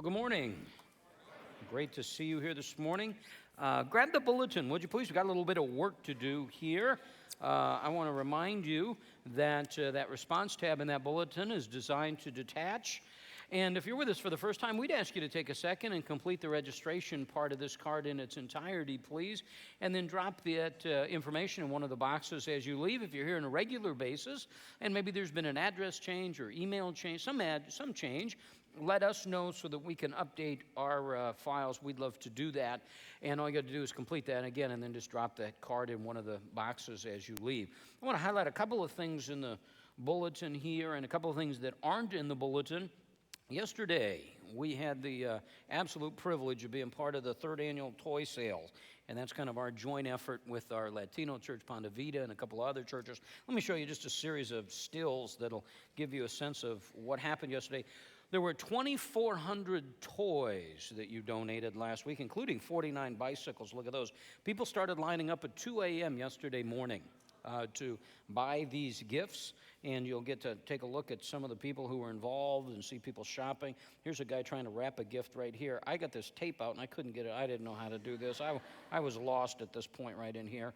Well, good morning. Great to see you here this morning. Grab the bulletin, would you please? We've got a little bit of work to do here. I want to remind you that that response tab in that bulletin is designed to detach. And if you're with us for the first time, we'd ask you to take a second and complete the registration part of this card in its entirety, please. And then drop that information in one of the boxes as you leave. If you're here on a regular basis, and maybe there's been an address change or email change, some change, let us know so that we can update our files. We'd love to do that. And all you got to do is complete that again, and then just drop that card in one of the boxes as you leave. I want to highlight a couple of things in the bulletin here and a couple of things that aren't in the bulletin. Yesterday, we had the absolute privilege of being part of the third annual toy sale, and that's kind of our joint effort with our Latino church, Ponte Vida, and a couple of other churches. Let me show you just a series of stills that'll give you a sense of what happened yesterday. There were 2,400 toys that you donated last week, including 49 bicycles. Look at those. People started lining up at 2 a.m. yesterday morning to buy these gifts, and you'll get to take a look at some of the people who were involved and see people shopping. Here's a guy trying to wrap a gift right here. I got this tape out, and I couldn't get it. I didn't know how to do this. I was lost at this point right in here.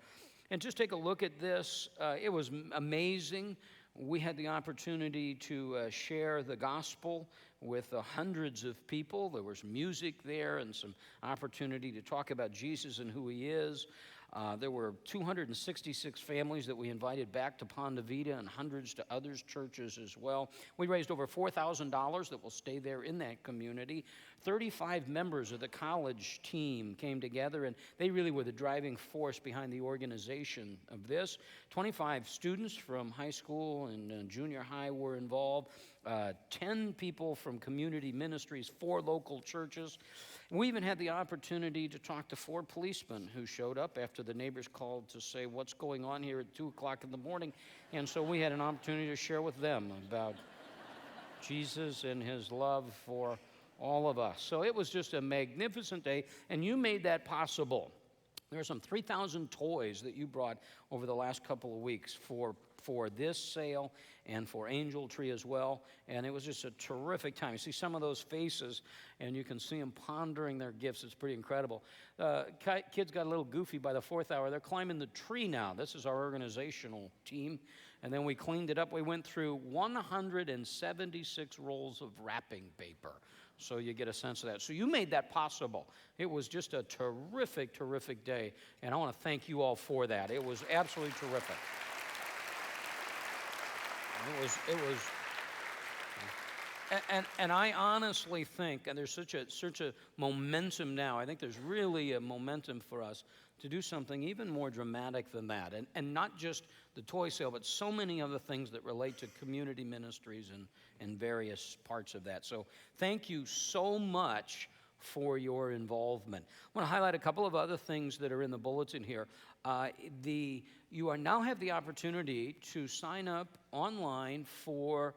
And just take a look at this. It was amazing. We had the opportunity to share the gospel with hundreds of people. There was music there and some opportunity to talk about Jesus and who he is. There were 266 families that we invited back to Ponte Vida and hundreds to others churches as well. We raised over $4,000 that will stay there in that community. 35 members of the college team came together, and they really were the driving force behind the organization of this. 25 students from high school and junior high were involved. 10 people from community ministries, 4 local churches. We even had the opportunity to talk to 4 policemen who showed up after the neighbors called to say what's going on here at 2 o'clock in the morning. And so we had an opportunity to share with them about Jesus and his love for all of us. So it was just a magnificent day, and you made that possible. There are some 3,000 toys that you brought over the last couple of weeks for this sale and for Angel Tree as well, and it was just a terrific time. You see some of those faces, and you can see them pondering their gifts. It's pretty incredible. Kids got a little goofy by the 4th hour. They're climbing the tree now. This is our organizational team, and then we cleaned it up. We went through 176 rolls of wrapping paper, so you get a sense of that. So you made that possible. It was just a terrific, terrific day, and I want to thank you all for that. It was absolutely terrific. It was, and I honestly think, and there's such a momentum now. I think there's really a momentum for us to do something even more dramatic than that, and not just the toy sale, but so many other things that relate to community ministries and various parts of that. So thank you so much for your involvement. I want to highlight a couple of other things that are in the bulletin here. You now have the opportunity to sign up online for,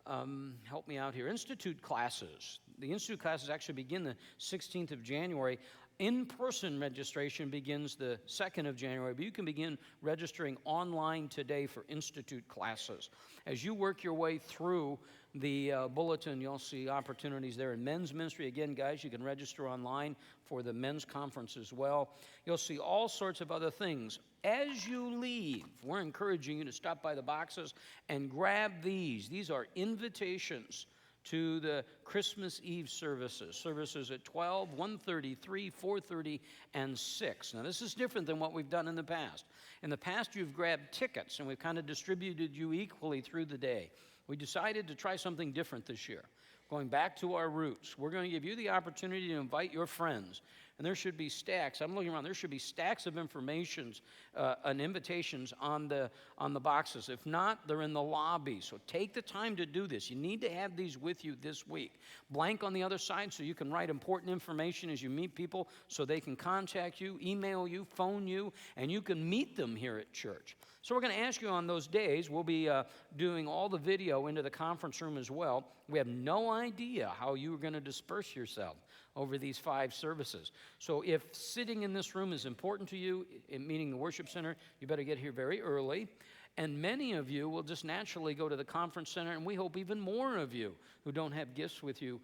help me out here, Institute classes. The Institute classes actually begin the 16th of January. In-person registration begins the 2nd of January, but you can begin registering online today for Institute classes. As you work your way through the bulletin, you'll see opportunities there in men's ministry. Again, guys, you can register online for the men's conference as well. You'll see all sorts of other things. As you leave, we're encouraging you to stop by the boxes and grab these. These are invitations to the Christmas Eve services at 12, 1:30, 3, 4:30, and 6. Now, this is different than what we've done in the past. In the past, you've grabbed tickets, and we've kind of distributed you equally through the day. We decided to try something different this year. Going back to our roots, we're going to give you the opportunity to invite your friends. And there should be stacks. I'm looking around. There should be stacks of informations and invitations on the boxes. If not, they're in the lobby. So take the time to do this. You need to have these with you this week. Blank on the other side so you can write important information as you meet people so they can contact you, email you, phone you, and you can meet them here at church. So we're going to ask you on those days. We'll be doing all the video into the conference room as well. We have no idea how you're going to disperse yourself over these 5 services. So if sitting in this room is important to you, meaning the worship center, you better get here very early. And many of you will just naturally go to the conference center, and we hope even more of you who don't have guests with you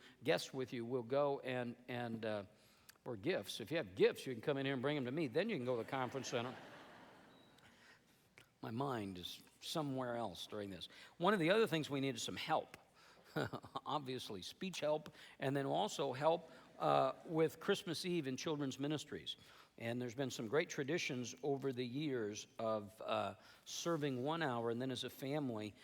will go or gifts. If you have gifts, you can come in here and bring them to me. Then you can go to the conference center. My mind is somewhere else during this. One of the other things we need is some help. Obviously, speech help, and then also help with Christmas Eve in children's ministries. And there's been some great traditions over the years of serving 1 hour and then as a family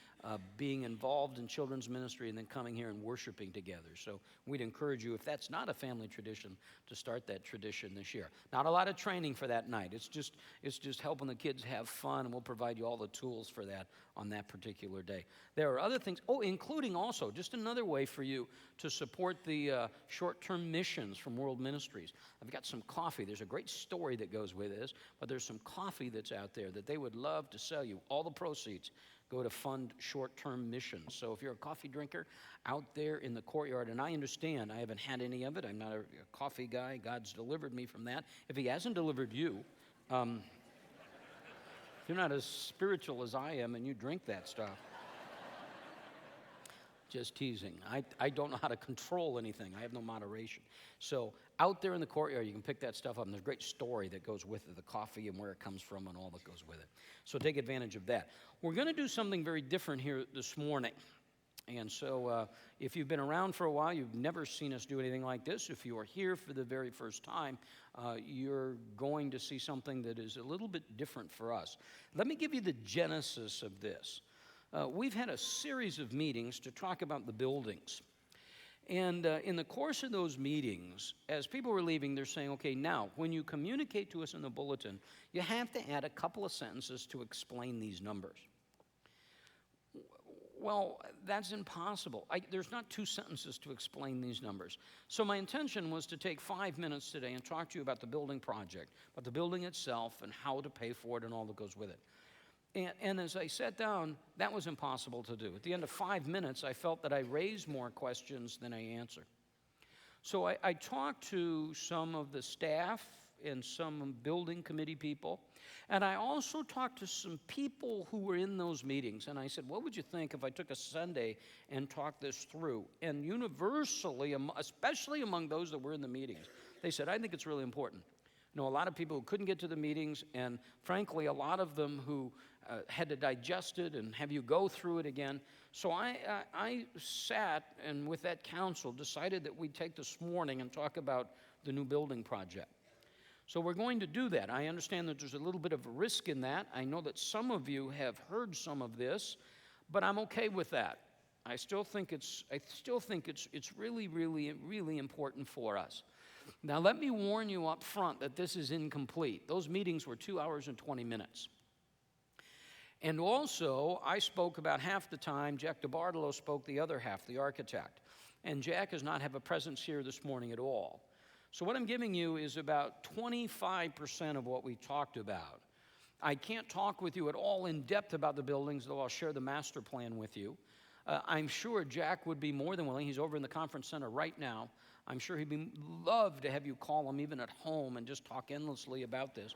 being involved in children's ministry and then coming here and worshiping together. So we'd encourage you, if that's not a family tradition, to start that tradition this year. Not a lot of training for that night. It's just helping the kids have fun, and we'll provide you all the tools for that on that particular day. There are other things, including also just another way for you to support the short-term missions from World Ministries. I've got some coffee. There's a great story that goes with this, but there's some coffee that's out there that they would love to sell you. All the proceeds go to fund short-term missions. So if you're a coffee drinker out there in the courtyard, and I understand I haven't had any of it. I'm not a coffee guy. God's delivered me from that. If he hasn't delivered you, if you're not as spiritual as I am and you drink that stuff, just teasing. I don't know how to control anything. I have no moderation. So out there in the courtyard, you can pick that stuff up, and there's a great story that goes with it, the coffee and where it comes from and all that goes with it. So take advantage of that. We're going to do something very different here this morning. And so if you've been around for a while, you've never seen us do anything like this. If you are here for the very first time, you're going to see something that is a little bit different for us. Let me give you the genesis of this. We've had a series of meetings to talk about the buildings. And in the course of those meetings, as people were leaving, they're saying, okay, now, when you communicate to us in the bulletin, you have to add a couple of sentences to explain these numbers. Well, that's impossible. There's not 2 sentences to explain these numbers. So my intention was to take 5 minutes today and talk to you about the building project, about the building itself and how to pay for it and all that goes with it. And as I sat down, that was impossible to do. At the end of 5 minutes, I felt that I raised more questions than I answered. So I talked to some of the staff and some building committee people, and I also talked to some people who were in those meetings. And I said, what would you think if I took a Sunday and talked this through? And universally, especially among those that were in the meetings, they said, I think it's really important. You know, a lot of people who couldn't get to the meetings, and frankly, a lot of them who had to digest it and have you go through it again. So I sat and with that council decided that we'd take this morning and talk about the new building project. So we're going to do that. I understand that there's a little bit of a risk in that. I know that some of you have heard some of this, but I'm okay with that. I still think it's really, really, really important for us. Now, let me warn you up front that this is incomplete. Those meetings were 2 hours and 20 minutes. And also, I spoke about half the time. Jack DiBartolo spoke the other half, the architect. And Jack does not have a presence here this morning at all. So what I'm giving you is about 25% of what we talked about. I can't talk with you at all in depth about the buildings, though I'll share the master plan with you. I'm sure Jack would be more than willing. He's over in the conference center right now. I'm sure he'd love to have you call him even at home and just talk endlessly about this.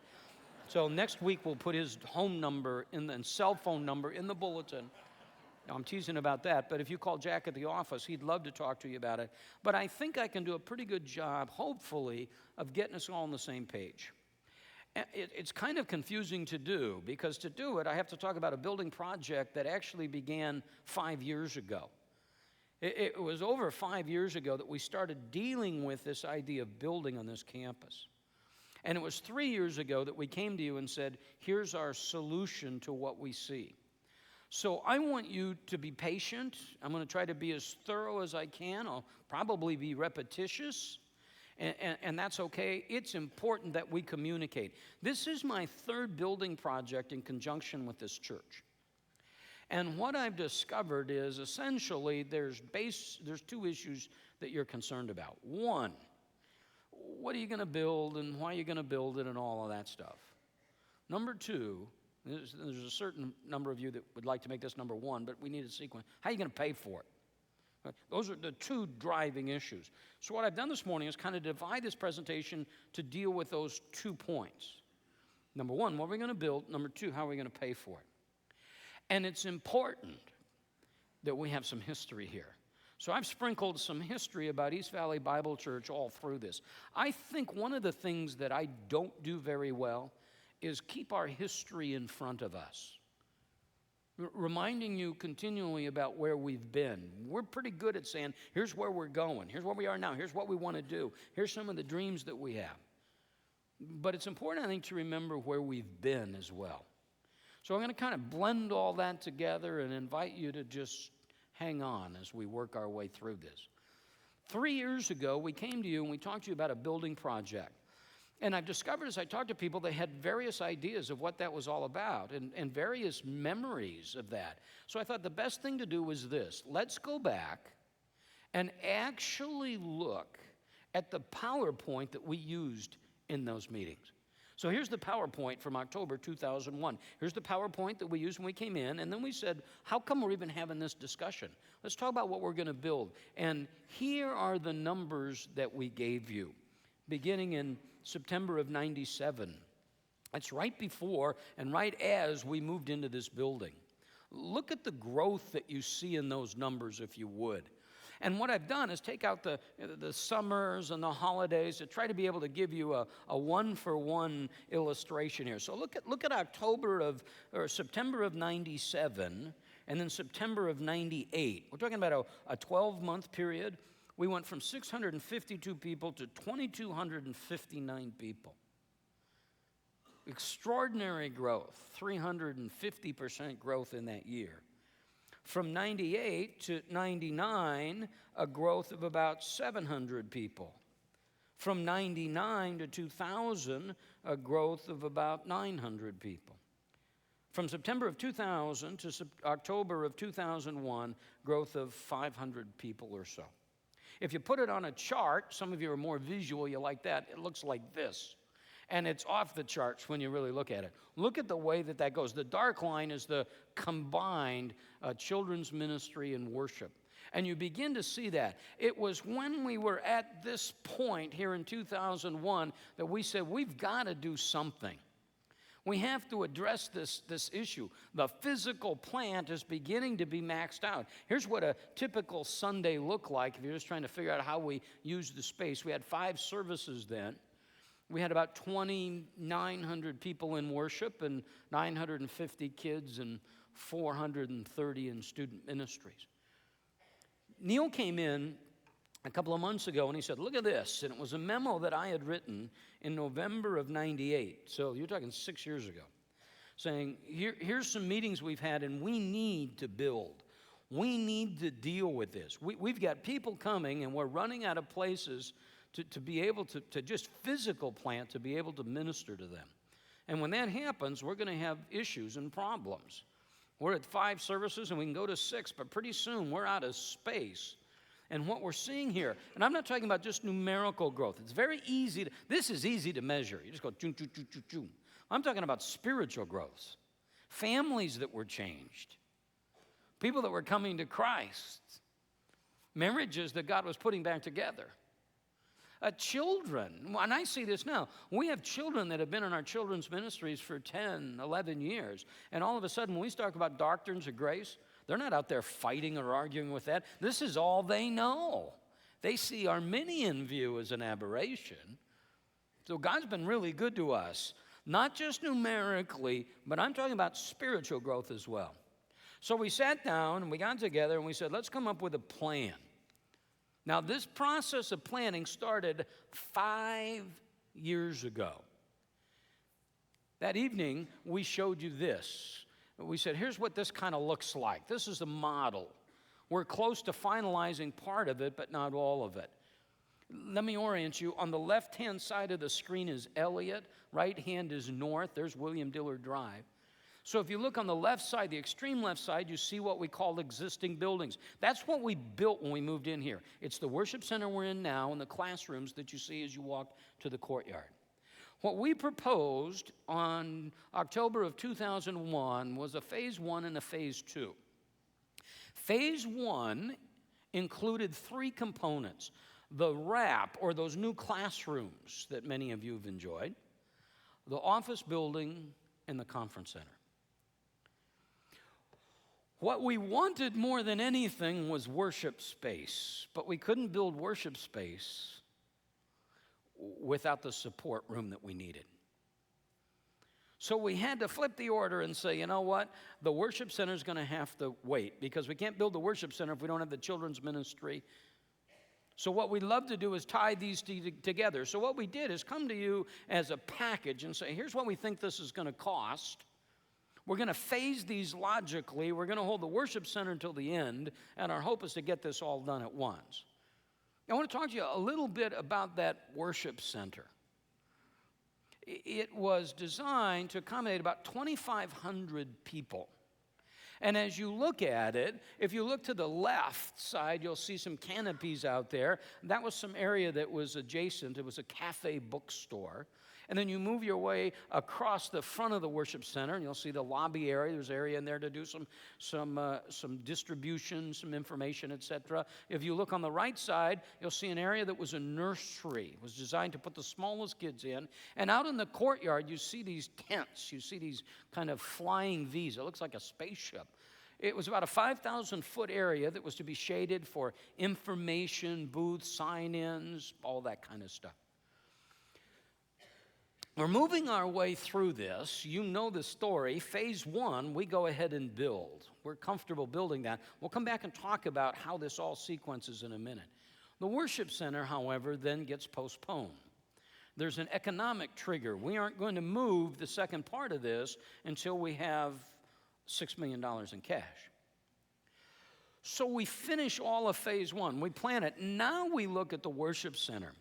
So next week we'll put his home number and cell phone number in the bulletin. Now, I'm teasing about that, but if you call Jack at the office, he'd love to talk to you about it. But I think I can do a pretty good job, hopefully, of getting us all on the same page. It's kind of confusing to do, because to do it, I have to talk about a building project that actually began 5 years ago. It was over 5 years ago that we started dealing with this idea of building on this campus. And it was 3 years ago that we came to you and said, here's our solution to what we see. So I want you to be patient. I'm going to try to be as thorough as I can. I'll probably be repetitious, and that's okay. It's important that we communicate. This is my 3rd building project in conjunction with this church. And what I've discovered is essentially there's 2 issues that you're concerned about. One, what are you going to build and why are you going to build it and all of that stuff. Number 2, there's a certain number of you that would like to make this number 1, but we need a sequence. How are you going to pay for it? Right? Those are the 2 driving issues. So what I've done this morning is kind of divide this presentation to deal with those 2 points. Number 1, what are we going to build? Number 2, how are we going to pay for it? And it's important that we have some history here. So I've sprinkled some history about East Valley Bible Church all through this. I think one of the things that I don't do very well is keep our history in front of us, reminding you continually about where we've been. We're pretty good at saying, here's where we're going, here's where we are now, here's what we want to do, here's some of the dreams that we have. But it's important, I think, to remember where we've been as well. So I'm going to kind of blend all that together and invite you to just hang on as we work our way through this. 3 years ago, we came to you and we talked to you about a building project. And I've discovered as I talked to people, they had various ideas of what that was all about and various memories of that. So I thought the best thing to do was this. Let's go back and actually look at the PowerPoint that we used in those meetings. So here's the PowerPoint from October 2001. Here's the PowerPoint that we used when we came in, and then we said, how come we're even having this discussion? Let's talk about what we're going to build. And here are the numbers that we gave you, beginning in September of 97. That's right before and right as we moved into this building. Look at the growth that you see in those numbers, if you would. And what I've done is take out the summers and the holidays to try to be able to give you a one-for-one illustration here. So look at September of 97 and then September of 98. We're talking about a 12-month period. We went from 652 people to 2,259 people. Extraordinary growth, 350% growth in that year. From 98 to 99, a growth of about 700 people. From 99 to 2000, a growth of about 900 people. From September of 2000 to October of 2001, growth of 500 people or so. If you put it on a chart, some of you are more visual, you like that, it looks like this. And it's off the charts when you really look at it. Look at the way that goes. The dark line is the combined children's ministry and worship. And you begin to see that. It was when we were at this point here in 2001 that we said, we've got to do something. We have to address this issue. The physical plant is beginning to be maxed out. Here's what a typical Sunday looked like if you're just trying to figure out how we use the space. We had 5 services then. We had about 2,900 people in worship and 950 kids and 430 in student ministries. Neil came in a couple of months ago and he said, look at this. And it was a memo that I had written in November of 98. So you're talking 6 years ago. Saying, here's some meetings we've had and we need to build. We need to deal with this. We've got people coming and we're running out of places to be able to just physical plant, to be able to minister to them. And when that happens, we're going to have issues and problems. We're at 5 services and we can go to 6, but pretty soon we're out of space. And what we're seeing here, and I'm not talking about just numerical growth. It's very easy. This is easy to measure. You just go, choo, choo, choo, choo, choo. I'm talking about spiritual growth. Families that were changed. People that were coming to Christ. Marriages that God was putting back together. Children, and I see this now, we have children that have been in our children's ministries for 10, 11 years, and all of a sudden when we talk about doctrines of grace, they're not out there fighting or arguing with that. This is all they know. They see Arminian view as an aberration. So God's been really good to us, not just numerically, but I'm talking about spiritual growth as well. So we sat down and we got together and we said, let's come up with a plan. Now, this process of planning started 5 years ago. That evening, we showed you this. We said, here's what this kind of looks like. This is a model. We're close to finalizing part of it, but not all of it. Let me orient you. On the left-hand side of the screen is Elliott. Right hand is north. There's William Dillard Drive. So if you look on the left side, the extreme left side, you see what we call existing buildings. That's what we built when we moved in here. It's the worship center we're in now and the classrooms that you see as you walk to the courtyard. What we proposed on October of 2001 was a phase 1 and a phase 2. Phase 1 included 3 components. The wrap, or those new classrooms that many of you have enjoyed, the office building, and the conference center. What we wanted more than anything was worship space, but we couldn't build worship space without the support room that we needed. So we had to flip the order and say, you know what? The worship center is going to have to wait, because we can't build the worship center if we don't have the children's ministry. So what we love to do is tie these together. So what we did is come to you as a package and say, here's what we think this is going to cost. We're going to phase these logically. We're going to hold the worship center until the end, and our hope is to get this all done at once. I want to talk to you a little bit about that worship center. It was designed to accommodate about 2,500 people. And as you look at it, if you look to the left side, you'll see some canopies out there. That was some area that was adjacent. It was a cafe bookstore. And then you move your way across the front of the worship center, and you'll see the lobby area. There's area in there to do some distribution, some information, etc. If you look on the right side, you'll see an area that was a nursery. It was designed to put the smallest kids in. And out in the courtyard, you see these tents. You see these kind of flying V's. It looks like a spaceship. It was about a 5,000-foot area that was to be shaded for information, booths, sign-ins, all that kind of stuff. We're moving our way through this. You know the story. Phase 1, we go ahead and build. We're comfortable building that. We'll come back and talk about how this all sequences in a minute. The worship center, however, then gets postponed. There's an economic trigger. We aren't going to move the second part of this until we have $6 million in cash. So we finish all of phase 1. We plan it. Now we look at the worship center.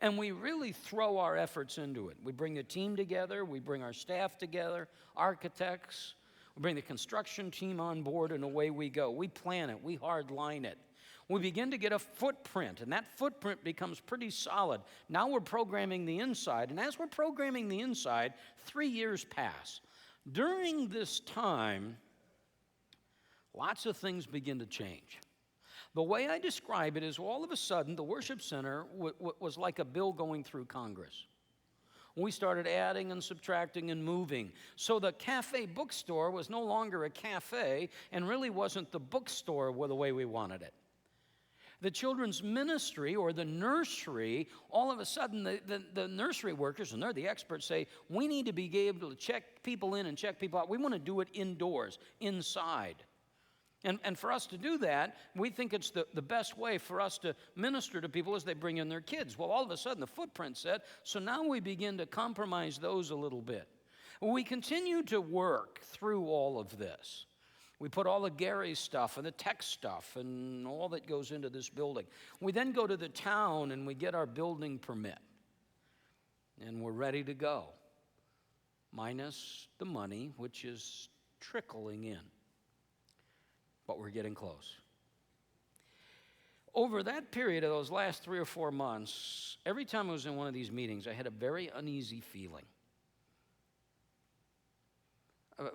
And we really throw our efforts into it. We bring the team together. We bring our staff together, architects. We bring the construction team on board, and away we go. We plan it. We hardline it. We begin to get a footprint, and that footprint becomes pretty solid. Now we're programming the inside, and as we're programming the inside, 3 years pass. During this time, lots of things begin to change. The way I describe it is all of a sudden the worship center was like a bill going through Congress. We started adding and subtracting and moving. So the cafe bookstore was no longer a cafe and really wasn't the bookstore the way we wanted it. The children's ministry or the nursery, all of a sudden the nursery workers, and they're the experts, say, we need to be able to check people in and check people out. We want to do it indoors, inside. And for us to do that, we think it's the best way for us to minister to people as they bring in their kids. Well, all of a sudden, the footprint set, so now we begin to compromise those a little bit. We continue to work through all of this. We put all the Gary stuff and the tech stuff and all that goes into this building. We then go to the town and we get our building permit. And we're ready to go, minus the money, which is trickling in. But we're getting close. Over that period of those last 3 or 4 months, every time I was in one of these meetings, I had a very uneasy feeling.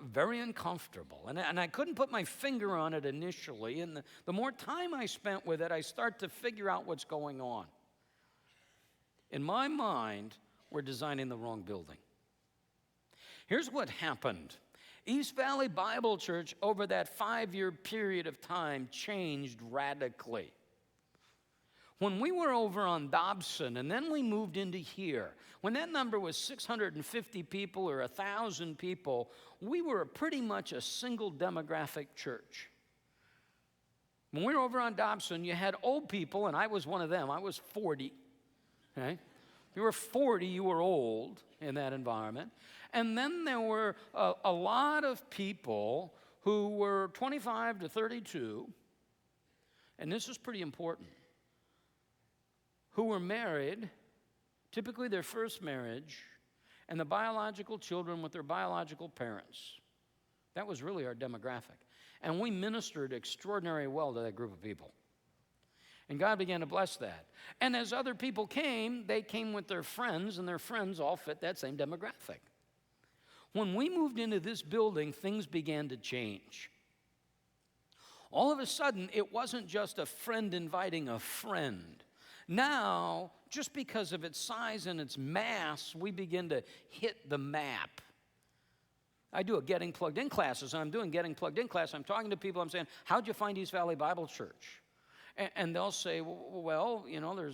Very uncomfortable. And I couldn't put my finger on it initially. And the more time I spent with it, I start to figure out what's going on. In my mind, we're designing the wrong building. Here's what happened. East Valley Bible Church, over that 5-year period of time, changed radically. When we were over on Dobson, and then we moved into here, when that number was 650 people or 1,000 people, we were pretty much a single demographic church. When we were over on Dobson, you had old people, and I was one of them. I was 40. Okay? If you were 40, you were old in that environment. And then there were a lot of people who were 25 to 32, and this is pretty important, who were married, typically their first marriage, and the biological children with their biological parents. That was really our demographic. And we ministered extraordinarily well to that group of people. And God began to bless that. And as other people came, they came with their friends, and their friends all fit that same demographic. When we moved into this building, things began to change. All of a sudden, it wasn't just a friend inviting a friend. Now, just because of its size and its mass, we begin to hit the map. I do a Getting Plugged In classes, and I'm doing Getting Plugged In class. I'm talking to people. I'm saying, how'd you find East Valley Bible Church? And they'll say, well,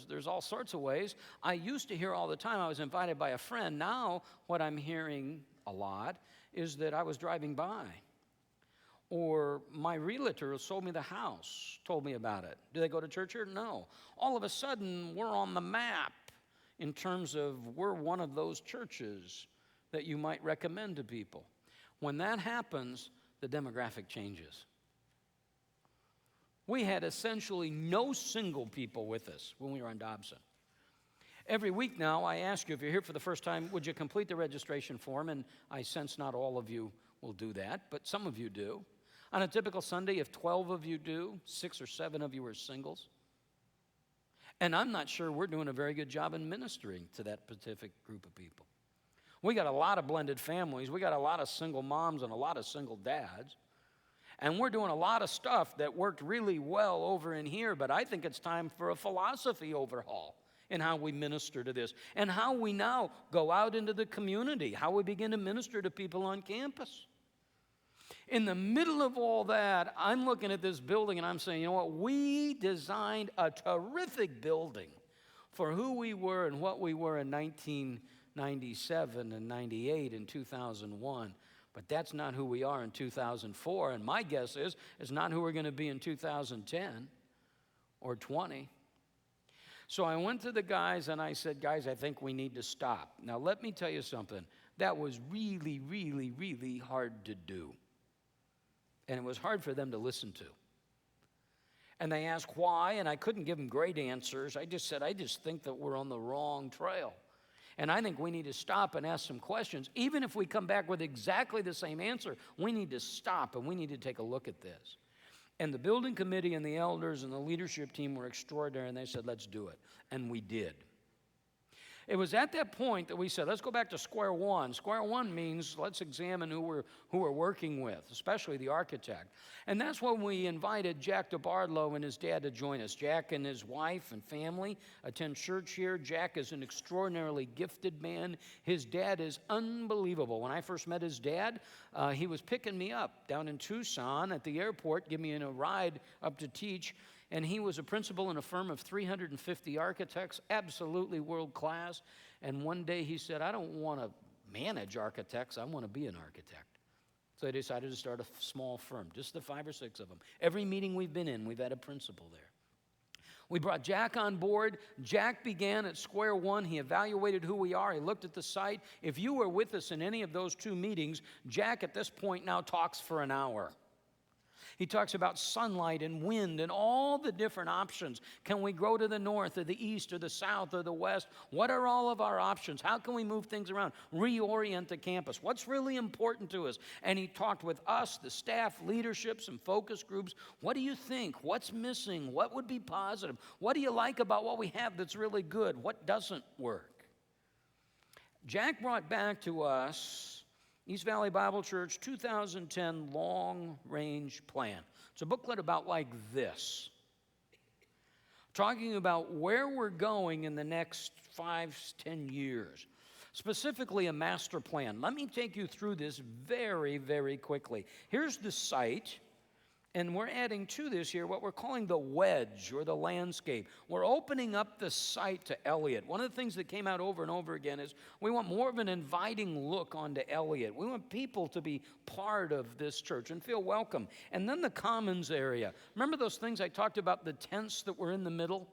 there's all sorts of ways. I used to hear all the time I was invited by a friend. Now what I'm hearing a lot is that I was driving by. Or my realtor who sold me the house told me about it. Do they go to church here? No. All of a sudden, we're on the map in terms of we're one of those churches that you might recommend to people. When that happens, the demographic changes. We had essentially no single people with us when we were on Dobson. Every week now, I ask you, if you're here for the first time, would you complete the registration form? And I sense not all of you will do that, but some of you do. On a typical Sunday, if 12 of you do, 6 or 7 of you are singles. And I'm not sure we're doing a very good job in ministering to that specific group of people. We got a lot of blended families. We got a lot of single moms and a lot of single dads. And we're doing a lot of stuff that worked really well over in here, but I think it's time for a philosophy overhaul in how we minister to this and how we now go out into the community, how we begin to minister to people on campus. In the middle of all that, I'm looking at this building and I'm saying, you know what? We designed a terrific building for who we were and what we were in 1997 and 98 and 2001. But that's not who we are in 2004. And my guess is it's not who we're going to be in 2010 or 20. So I went to the guys and I said, guys, I think we need to stop. Now, let me tell you something. That was really, really, really hard to do. And it was hard for them to listen to. And they asked why, and I couldn't give them great answers. I just said, I just think that we're on the wrong trail. And I think we need to stop and ask some questions. Even if we come back with exactly the same answer, we need to stop and we need to take a look at this. And the building committee and the elders and the leadership team were extraordinary, and they said, let's do it. And we did. It was at that point that we said, let's go back to square one. Square one means let's examine who we're working with, especially the architect. And that's when we invited Jack DeBardlow and his dad to join us. Jack and his wife and family attend church here. Jack is an extraordinarily gifted man. His dad is unbelievable. When I first met his dad, he was picking me up down in Tucson at the airport, giving me a ride up to teach. And he was a principal in a firm of 350 architects, absolutely world class. And one day he said, I don't want to manage architects, I want to be an architect. So I decided to start a small firm, just the 5 or 6 of them. Every meeting we've been in, we've had a principal there. We brought Jack on board. Jack began at square one. He evaluated who we are. He looked at the site. If you were with us in any of those 2 meetings, Jack at this point now talks for an hour. He talks about sunlight and wind and all the different options. Can we grow to the north or the east or the south or the west? What are all of our options? How can we move things around? Reorient the campus. What's really important to us? And he talked with us, the staff, leadership, some focus groups. What do you think? What's missing? What would be positive? What do you like about what we have that's really good? What doesn't work? Jack brought back to us East Valley Bible Church 2010 long-range plan. It's a booklet about like this, talking about where we're going in the next 5-10 years, specifically a master plan. Let me take you through this very, very quickly. Here's the site, and we're adding to this here what we're calling the wedge or the landscape. We're opening up the site to Elliott. One of the things that came out over and over again is we want more of an inviting look onto Elliott. We want people to be part of this church and feel welcome. And then the commons area. Remember those things I talked about, the tents that were in the middle?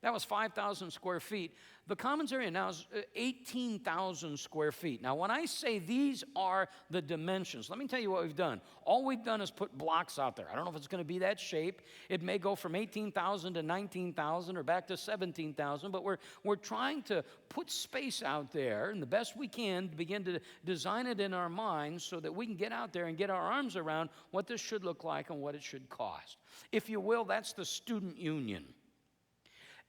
That was 5,000 square feet. The commons area now is 18,000 square feet. Now, when I say these are the dimensions, let me tell you what we've done. All we've done is put blocks out there. I don't know if it's going to be that shape. It may go from 18,000 to 19,000 or back to 17,000, but we're trying to put space out there, and the best we can to begin to design it in our minds so that we can get out there and get our arms around what this should look like and what it should cost. If you will, that's the student union.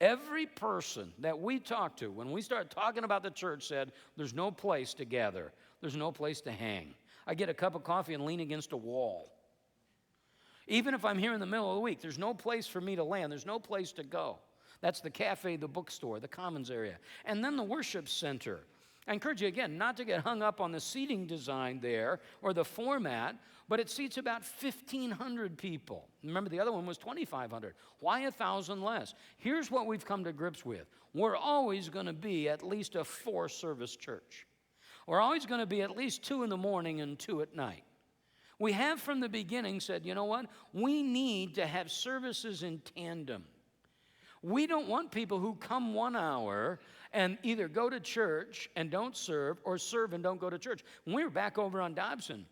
Every person that we talked to, when we started talking about the church, said, there's no place to gather. There's no place to hang. I get a cup of coffee and lean against a wall. Even if I'm here in the middle of the week, there's no place for me to land. There's no place to go. That's the cafe, the bookstore, the commons area. And then the worship center. I encourage you, again, not to get hung up on the seating design there or the format, but it seats about 1,500 people. Remember, the other one was 2,500. Why 1,000 less? Here's what we've come to grips with. We're always going to be at least a 4-service church. We're always going to be at least 2 in the morning and 2 at night. We have from the beginning said, you know what? We need to have services in tandem. We don't want people who come 1 hour and either go to church and don't serve or serve and don't go to church. When we were back over on Dobson,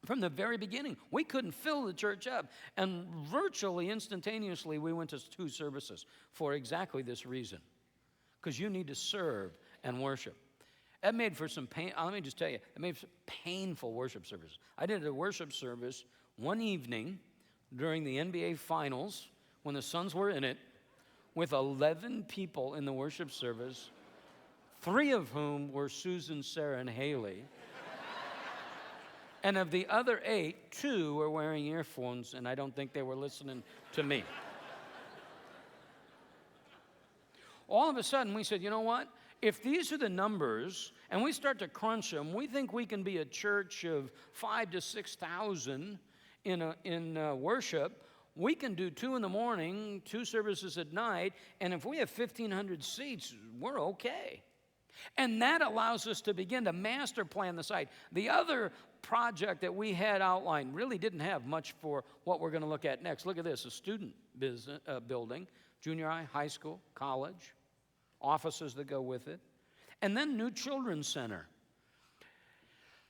from the very beginning, we couldn't fill the church up. And virtually instantaneously, we went to 2 services for exactly this reason. Because you need to serve and worship. That made for some pain. Let me just tell you, it made for painful worship services. I did a worship service one evening during the NBA Finals when the Suns were in it with 11 people in the worship service, 3 of whom were Susan, Sarah, and Haley. And of the other 8, 2 were wearing earphones, and I don't think they were listening to me. All of a sudden, we said, you know what? If these are the numbers, and we start to crunch them, we think we can be a church of 5,000 to 6,000 in worship. We can do 2 in the morning, 2 services at night, and if we have 1,500 seats, we're okay. And that allows us to begin to master plan the site. The other project that we had outlined really didn't have much for what we're going to look at next. Look at this, a student building, junior high, high school, college, offices that go with it, and then new children's center.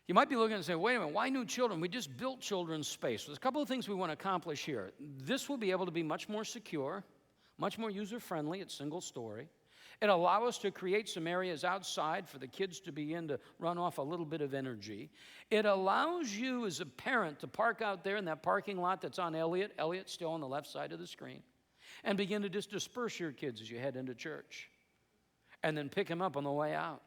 You might be looking and say, wait a minute, why new children? We just built children's space. There's a couple of things we want to accomplish here. This will be able to be much more secure, much more user-friendly. It's single story. It'll allow us to create some areas outside for the kids to begin to run off a little bit of energy. It allows you as a parent to park out there in that parking lot that's on Elliott. Elliott's still on the left side of the screen. And begin to just disperse your kids as you head into church. And then pick them up on the way out.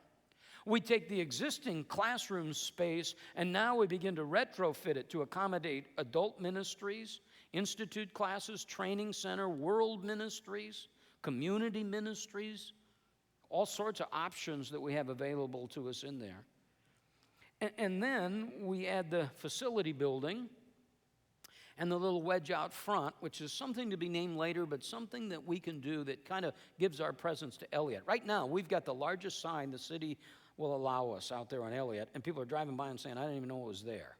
We take the existing classroom space and now we begin to retrofit it to accommodate adult ministries, institute classes, training center, world ministries, community ministries, all sorts of options that we have available to us in there. And then we add the facility building and the little wedge out front, which is something to be named later, but something that we can do that kind of gives our presence to Elliott. Right now, we've got the largest sign the city will allow us out there on Elliott, and people are driving by and saying, I didn't even know it was there.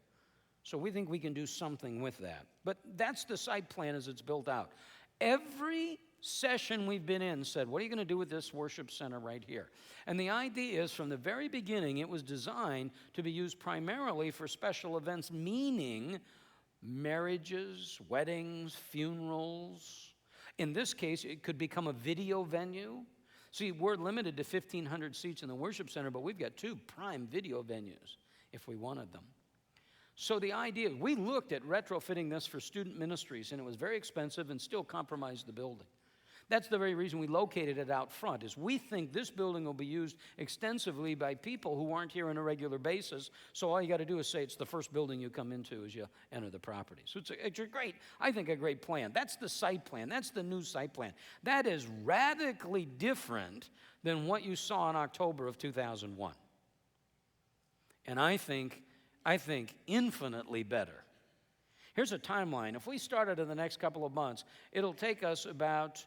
So we think we can do something with that. But that's the site plan as it's built out. Every session we've been in said, what are you going to do with this worship center right here? And the idea is, from the very beginning, it was designed to be used primarily for special events, meaning marriages, weddings, funerals. In this case, it could become a video venue. See, we're limited to 1,500 seats in the worship center, but we've got 2 prime video venues if we wanted them. So the idea, we looked at retrofitting this for student ministries, and it was very expensive and still compromised the building. That's the very reason we located it out front, is we think this building will be used extensively by people who aren't here on a regular basis, so all you got to do is say it's the first building you come into as you enter the property. So it's a great, I think a great plan. That's the site plan. That's the new site plan. That is radically different than what you saw in October of 2001. And I think infinitely better. Here's a timeline. If we started in the next couple of months, it'll take us about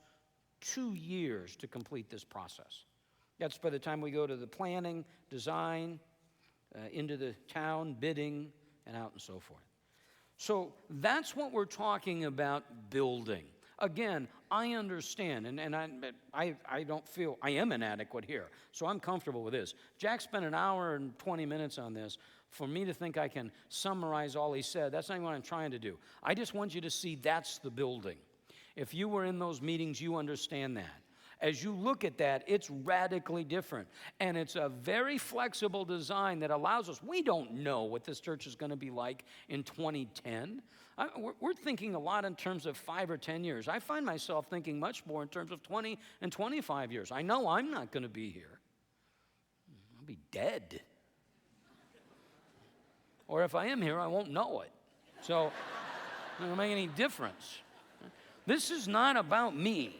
2 years to complete this process. That's by the time we go to the planning, design, into the town, bidding, and out and so forth. So that's what we're talking about building. Again, I understand, and I don't feel, I am inadequate here, so I'm comfortable with this. Jack spent an hour and 20 minutes on this. For me to think I can summarize all he said, that's not even what I'm trying to do. I just want you to see that's the building. If you were in those meetings, you understand that. As you look at that, it's radically different. And it's a very flexible design that allows us, we don't know what this church is going to be like in 2010. We're thinking a lot in terms of 5 or 10 years. I find myself thinking much more in terms of 20 and 25 years. I know I'm not going to be here. I'll be dead. Or if I am here, I won't know it. So it doesn't make any difference. This is not about me.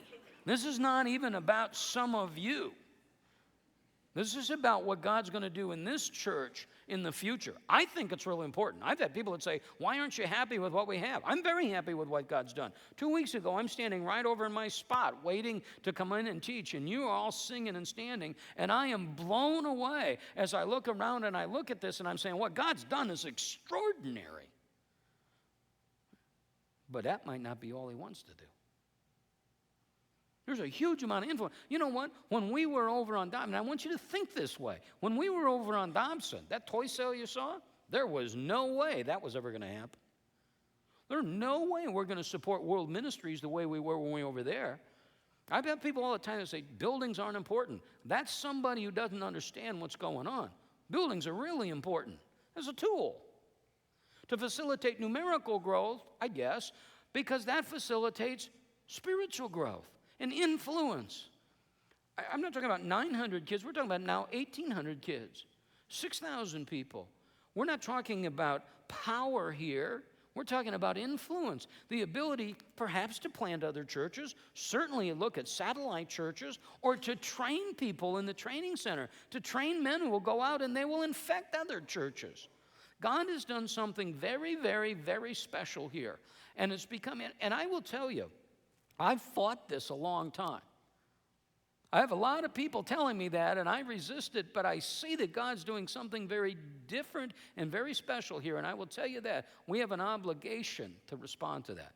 This is not even about some of you. This is about what God's going to do in this church in the future. I think it's really important. I've had people that say, why aren't you happy with what we have? I'm very happy with what God's done. 2 weeks ago, I'm standing right over in my spot waiting to come in and teach, and you are all singing and standing, and I am blown away as I look around and I look at this and I'm saying, what God's done is extraordinary. But that might not be all he wants to do. There's a huge amount of influence. You know what? When we were over on Dobson, and I want you to think this way. When we were over on Dobson, that toy sale you saw, there was no way that was ever going to happen. There's no way we're going to support world ministries the way we were when we were over there. I've had people all the time that say, buildings aren't important. That's somebody who doesn't understand what's going on. Buildings are really important as a tool to facilitate numerical growth, I guess, because that facilitates spiritual growth and influence. I'm not talking about 900 kids. We're talking about now 1,800 kids, 6,000 people. We're not talking about power here. We're talking about influence, the ability perhaps to plant other churches, certainly look at satellite churches, or to train people in the training center, to train men who will go out and they will infect other churches. God has done something very, very, very special here. And it's become, and I will tell you, I've fought this a long time. I have a lot of people telling me that, and I resist it, but I see that God's doing something very different and very special here, and I will tell you that. We have an obligation to respond to that.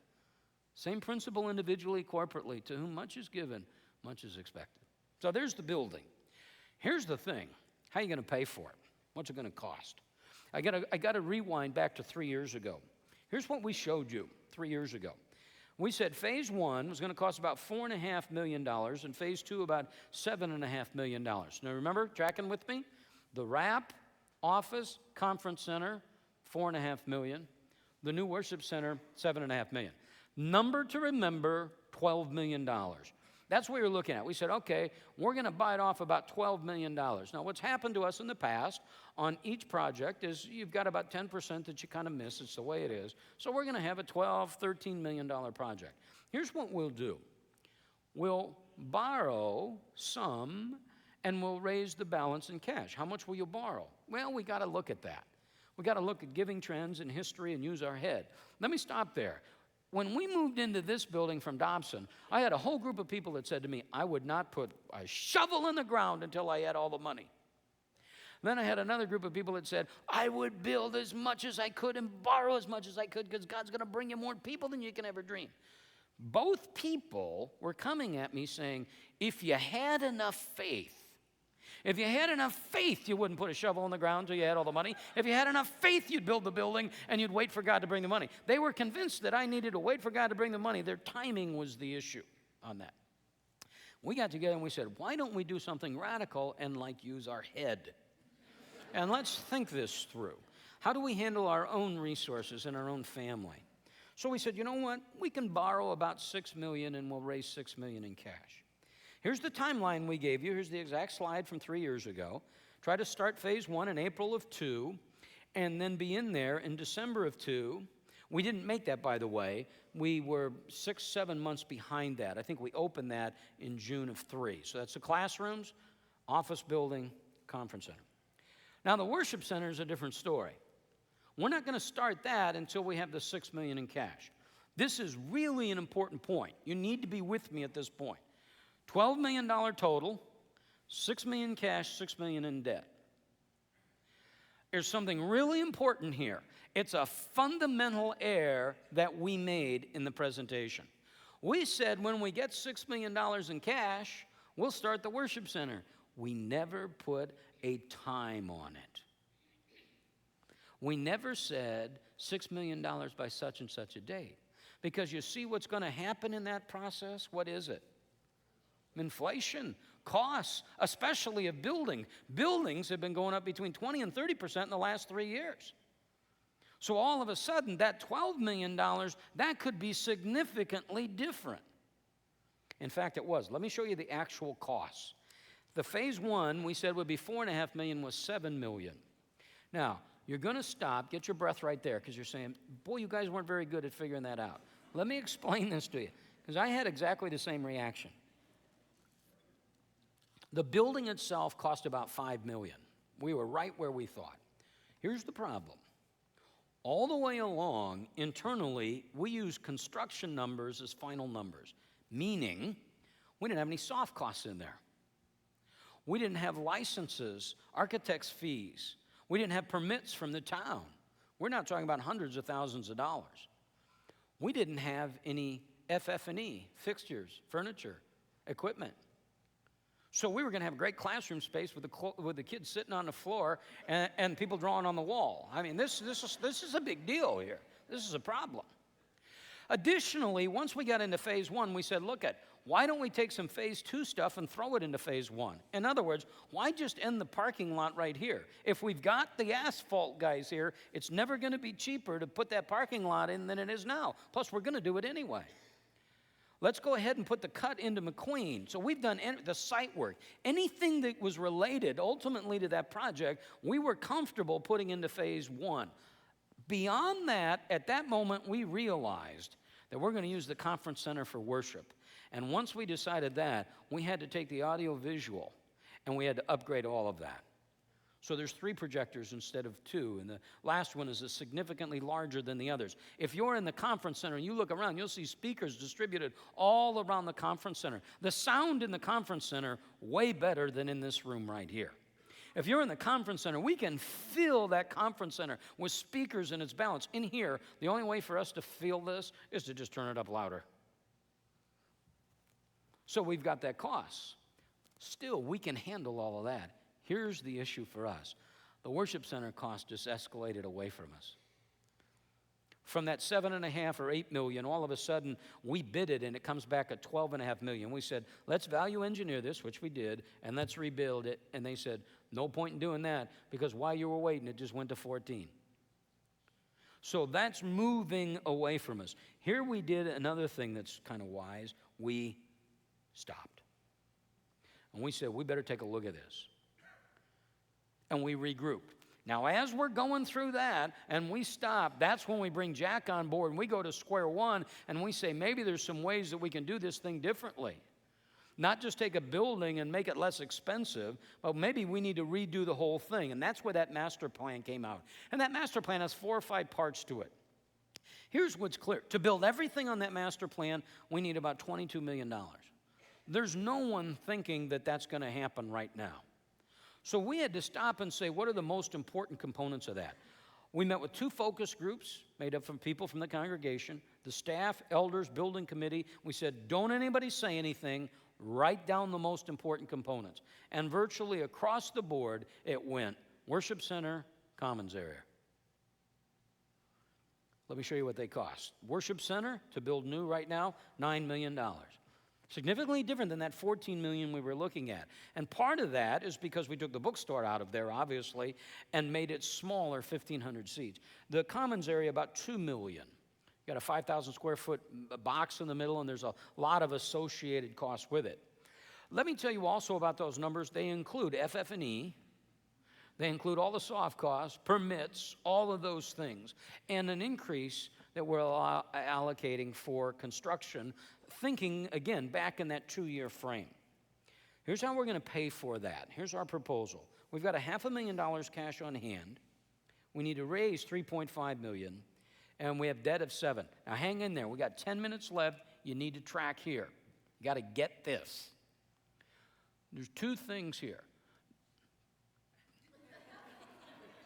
Same principle individually, corporately. To whom much is given, much is expected. So there's the building. Here's the thing. How are you going to pay for it? What's it going to cost? I got to rewind back to 3 years ago. Here's what we showed you 3 years ago. We said phase 1 was going to cost about $4.5 million, and phase 2 about $7.5 million. Now remember, tracking with me? The wrap, office, conference center, $4.5 million. The new worship center, $7.5 million. Number to remember, $12 million. That's what we were looking at. We said, okay, we're going to bite off about $12 million. Now, what's happened to us in the past on each project is you've got about 10% that you kind of miss. It's the way it is. So we're going to have a $12, $13 million project. Here's what we'll do. We'll borrow some, and we'll raise the balance in cash. How much will you borrow? Well, we got to look at that. We got to look at giving trends in history and use our head. Let me stop there. When we moved into this building from Dobson, I had a whole group of people that said to me, I would not put a shovel in the ground until I had all the money. Then I had another group of people that said, I would build as much as I could and borrow as much as I could because God's going to bring you more people than you can ever dream. Both people were coming at me saying, if you had enough faith, you wouldn't put a shovel in the ground until you had all the money. If you had enough faith, you'd build the building and you'd wait for God to bring the money. They were convinced that I needed to wait for God to bring the money. Their timing was the issue on that. We got together and we said, why don't we do something radical and use our head? And let's think this through. How do we handle our own resources and our own family? So we said, you know what? We can borrow about $6 million and we'll raise $6 million in cash. Here's the timeline we gave you. Here's the exact slide from 3 years ago. Try to start phase 1 in April of 2 and then be in there in December of 2. We didn't make that, by the way. We were 6-7 months behind that. I think we opened that in June of 3. So that's the classrooms, office building, conference center. Now, the worship center is a different story. We're not going to start that until we have the $6 million in cash. This is really an important point. You need to be with me at this point. $12 million total, $6 million cash, $6 million in debt. There's something really important here. It's a fundamental error that we made in the presentation. We said when we get $6 million in cash, we'll start the worship center. We never put a time on it. We never said $6 million by such and such a date. Because you see what's going to happen in that process? What is it? Inflation, costs, especially of building. Buildings have been going up between 20 and 30% in the last 3 years. So all of a sudden, that $12 million, that could be significantly different. In fact, it was. Let me show you the actual costs. The phase 1 we said would be $4.5 million was $7 million. Now, you're going to stop, get your breath right there, because you're saying, boy, you guys weren't very good at figuring that out. Let me explain this to you, because I had exactly the same reaction. The building itself cost about $5 million. We were right where we thought. Here's the problem. All the way along, internally, we use construction numbers as final numbers, meaning we didn't have any soft costs in there. We didn't have licenses, architect's fees. We didn't have permits from the town. We're not talking about hundreds of thousands of dollars. We didn't have any FF&E, fixtures, furniture, equipment. So we were going to have great classroom space with the kids sitting on the floor and people drawing on the wall. I mean, this is a big deal here. This is a problem. Additionally, once we got into phase one, we said, why don't we take some phase two stuff and throw it into phase one? In other words, why just end the parking lot right here? If we've got the asphalt guys here, it's never going to be cheaper to put that parking lot in than it is now. Plus, we're going to do it anyway. Let's go ahead and put the cut into McQueen. So we've done the site work. Anything that was related ultimately to that project, we were comfortable putting into phase one. Beyond that, at that moment, we realized that we're going to use the conference center for worship. And once we decided that, we had to take the audio visual and we had to upgrade all of that. So there's 3 projectors instead of 2, and the last one is significantly larger than the others. If you're in the conference center and you look around, you'll see speakers distributed all around the conference center. The sound in the conference center, way better than in this room right here. If you're in the conference center, we can fill that conference center with speakers and its balance. In here, the only way for us to feel this is to just turn it up louder. So we've got that cost. Still, we can handle all of that. Here's the issue for us. The worship center cost just escalated away from us. From that 7.5 or 8 million, all of a sudden we bid it and it comes back at 12.5 million. We said, let's value engineer this, which we did, and let's rebuild it. And they said, no point in doing that because while you were waiting, it just went to 14. So that's moving away from us. Here we did another thing that's kind of wise. We stopped. And we said, we better take a look at this. And we regrouped. Now, as we're going through that and we stop, that's when we bring Jack on board and we go to square one and we say, maybe there's some ways that we can do this thing differently. Not just take a building and make it less expensive, but maybe we need to redo the whole thing. And that's where that master plan came out. And that master plan has 4 or 5 parts to it. Here's what's clear. To build everything on that master plan, we need about $22 million. There's no one thinking that that's going to happen right now. So we had to stop and say, what are the most important components of that? We met with 2 focus groups made up from people from the congregation, the staff, elders, building committee. We said, don't anybody say anything. Write down the most important components. And virtually across the board, it went worship center, commons area. Let me show you what they cost. Worship center, to build new right now, $9 million. Significantly different than that $14 million we were looking at. And part of that is because we took the bookstore out of there, obviously, and made it smaller, 1,500 seats. The commons area, about $2 million. You got a 5,000 square foot box in the middle, and there's a lot of associated costs with it. Let me tell you also about those numbers. They include FF&E. They include all the soft costs, permits, all of those things, and an increase that we're allocating for construction, thinking, again, back in that 2-year frame. Here's how we're going to pay for that. Here's our proposal. We've got $500,000 cash on hand. We need to raise $3.5 million, and we have debt of $7 million. Now, hang in there. We got 10 minutes left. You need to track here. You got to get this. There's 2 things here.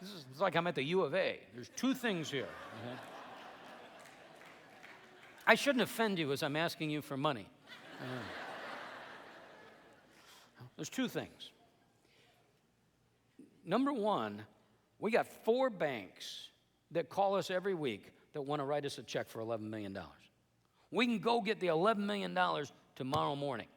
It's like I'm at the U of A. There's 2 things here. Okay? I shouldn't offend you as I'm asking you for money. There's 2 things. Number 1, we got 4 banks that call us every week that want to write us a check for $11 million. We can go get the $11 million tomorrow morning.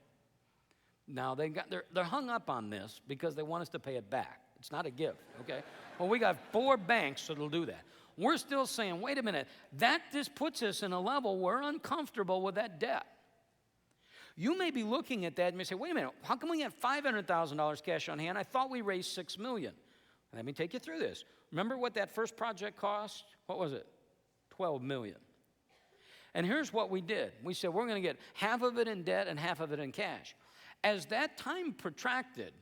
Now, they're hung up on this because they want us to pay it back. It's not a gift, okay? Well, we got 4 banks that'll do that. We're still saying, wait a minute, that just puts us in a level we're uncomfortable with that debt. You may be looking at that and may say, wait a minute, how come we have $500,000 cash on hand? I thought we raised $6 million. Let me take you through this. Remember what that first project cost? What was it? $12 million. And here's what we did. We said we're going to get half of it in debt and half of it in cash. As that time protracted,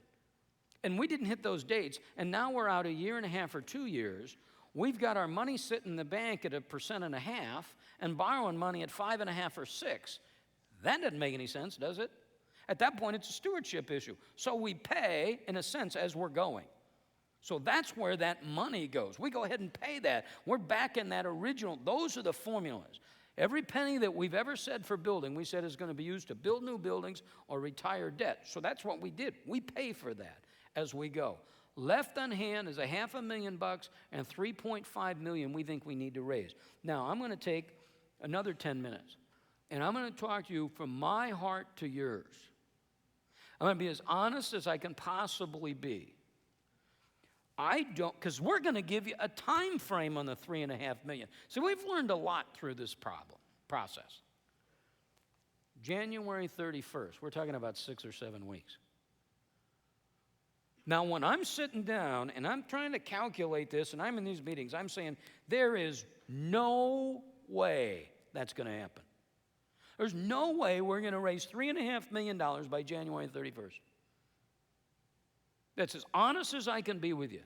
and we didn't hit those dates, and now we're out a year and a half or 2 years, we've got our money sitting in the bank at 1.5% and borrowing money at 5.5 or 6. That doesn't make any sense, does it? At that point, it's a stewardship issue. So we pay, in a sense, as we're going. So that's where that money goes. We go ahead and pay that. We're back in that original. Those are the formulas. Every penny that we've ever said for building, we said is going to be used to build new buildings or retire debt. So that's what we did. We pay for that as we go. Left on hand is $500,000 and $3.5 million we think we need to raise. Now, I'm going to take another 10 minutes, and I'm going to talk to you from my heart to yours. I'm going to be as honest as I can possibly be. Because we're going to give you a time frame on the $3.5 million. So we've learned a lot through this process. January 31st, we're talking about 6 or 7 weeks. Now, when I'm sitting down and I'm trying to calculate this, and I'm in these meetings, I'm saying there is no way that's going to happen. There's no way we're going to raise $3.5 million by January 31st. That's as honest as I can be with you.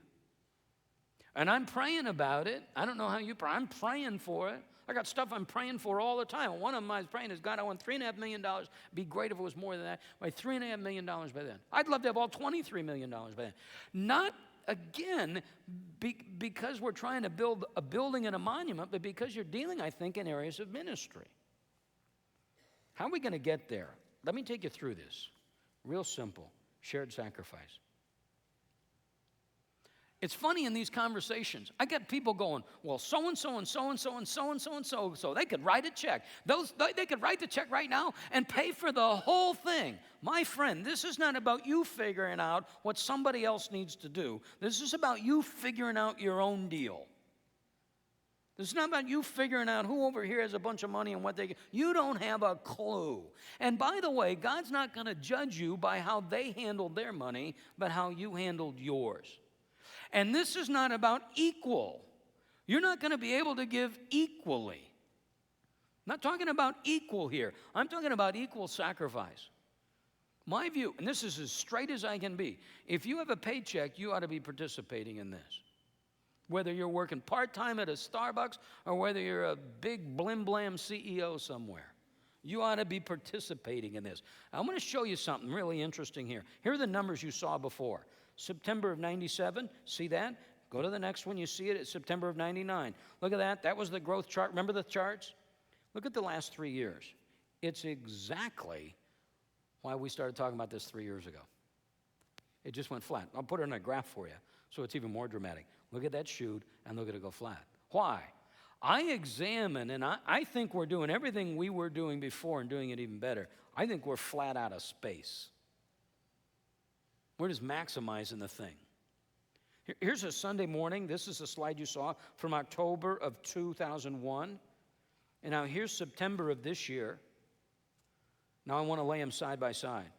And I'm praying about it. I don't know how you pray. I'm praying for it. I got stuff I'm praying for all the time. One of them I was praying is, God, I want $3.5 million. It'd be great if it was more than that. By $3.5 million by then. I'd love to have all $23 million by then. Not, again, because we're trying to build a building and a monument, but because you're dealing, I think, in areas of ministry. How are we going to get there? Let me take you through this. Real simple. Shared sacrifice. It's funny in these conversations. I get people going, well, so-and-so and so-and-so and so-and-so and so-and-so. They could write a check. They could write the check right now and pay for the whole thing. My friend, this is not about you figuring out what somebody else needs to do. This is about you figuring out your own deal. This is not about you figuring out who over here has a bunch of money and what they get. You don't have a clue. And by the way, God's not going to judge you by how they handled their money, but how you handled yours. And this is not about equal. You're not going to be able to give equally. I'm not talking about equal here. I'm talking about equal sacrifice. My view, and this is as straight as I can be, if you have a paycheck, you ought to be participating in this. Whether you're working part-time at a Starbucks or whether you're a big blim-blam CEO somewhere, you ought to be participating in this. I'm going to show you something really interesting here. Here are the numbers you saw before. September of 97, see that? Go to the next one, you see it, it's September of 99. Look at that, that was the growth chart. Remember the charts? Look at the last 3 years. It's exactly why we started talking about this 3 years ago. It just went flat. I'll put it on a graph for you, so it's even more dramatic. Look at that shoot, and look at it go flat. Why? I examine, and I think we're doing everything we were doing before and doing it even better. I think we're flat out of space. We're just maximizing the thing. Here's a Sunday morning. This is a slide you saw from October of 2001. And now here's September of this year. Now I want to lay them side by side.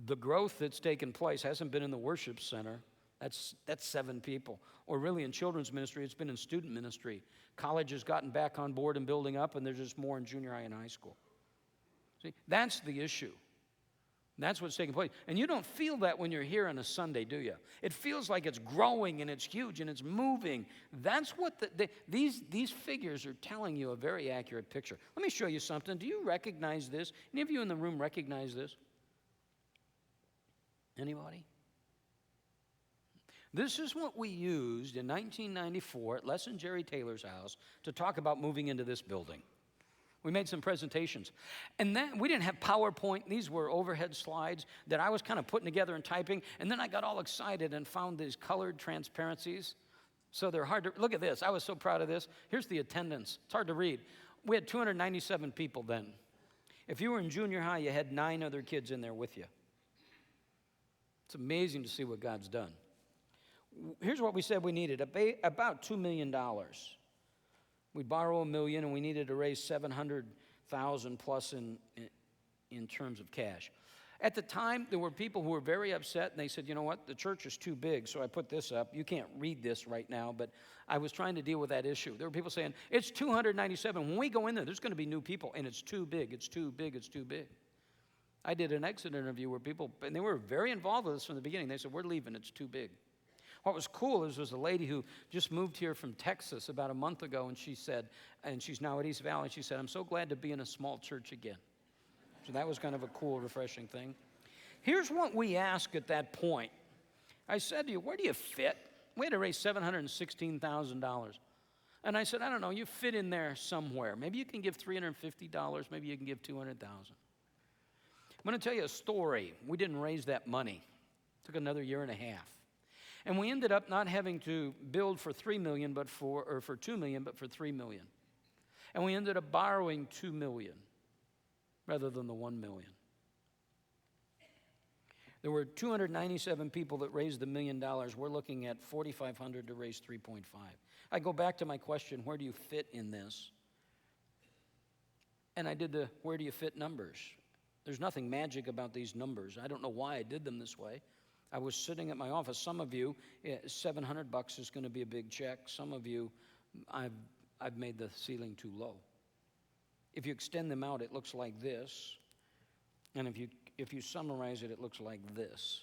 The growth that's taken place hasn't been in the worship center. That's 7 people. Or really in children's ministry, it's been in student ministry. College has gotten back on board and building up, and there's just more in junior high and high school. See, that's the issue. That's what's taking place. And you don't feel that when you're here on a Sunday, do you? It feels like it's growing and it's huge and it's moving. That's what these figures are telling you a very accurate picture. Let me show you something. Do you recognize this? Any of you in the room recognize this? Anybody? This is what we used in 1994 at Les and Jerry Taylor's house to talk about moving into this building. We made some presentations. And then we didn't have PowerPoint. These were overhead slides that I was kind of putting together and typing. And then I got all excited and found these colored transparencies. So they're hard to, look at this. I was so proud of this. Here's the attendance. It's hard to read. We had 297 people then. If you were in junior high, you had 9 other kids in there with you. It's amazing to see what God's done. Here's what we said we needed, about $2 million. We'd borrow $1 million, and we needed to raise $700,000 plus in terms of cash. At the time, there were people who were very upset, and they said, you know what, the church is too big, so I put this up. You can't read this right now, but I was trying to deal with that issue. There were people saying, it's 297. When we go in there, there's going to be new people, and it's too big, it's too big, it's too big. I did an exit interview where people, and they were very involved with us from the beginning. They said, we're leaving, it's too big. What was cool is there was a lady who just moved here from Texas about a month ago, and she said, and she's now at East Valley, she said, I'm so glad to be in a small church again. So that was kind of a cool, refreshing thing. Here's what we asked at that point. I said to you, where do you fit? We had to raise $716,000. And I said, I don't know, you fit in there somewhere. Maybe you can give $350, maybe you can give $200,000. I'm going to tell you a story. We didn't raise that money. It took another year and a half. And we ended up not having to build for $3 million, but for $2 million, but for $3 million. And we ended up borrowing $2 million rather than the $1 million. There were 297 people that raised the $1 million. We're looking at 4,500 to raise 3.5. I go back to my question, where do you fit in this? And I did the where do you fit numbers. There's nothing magic about these numbers. I don't know why I did them this way. I was sitting at my office. Some of you, $700 is going to be a big check. Some of you, I've made the ceiling too low. If you extend them out, it looks like this. And if you summarize it, it looks like this.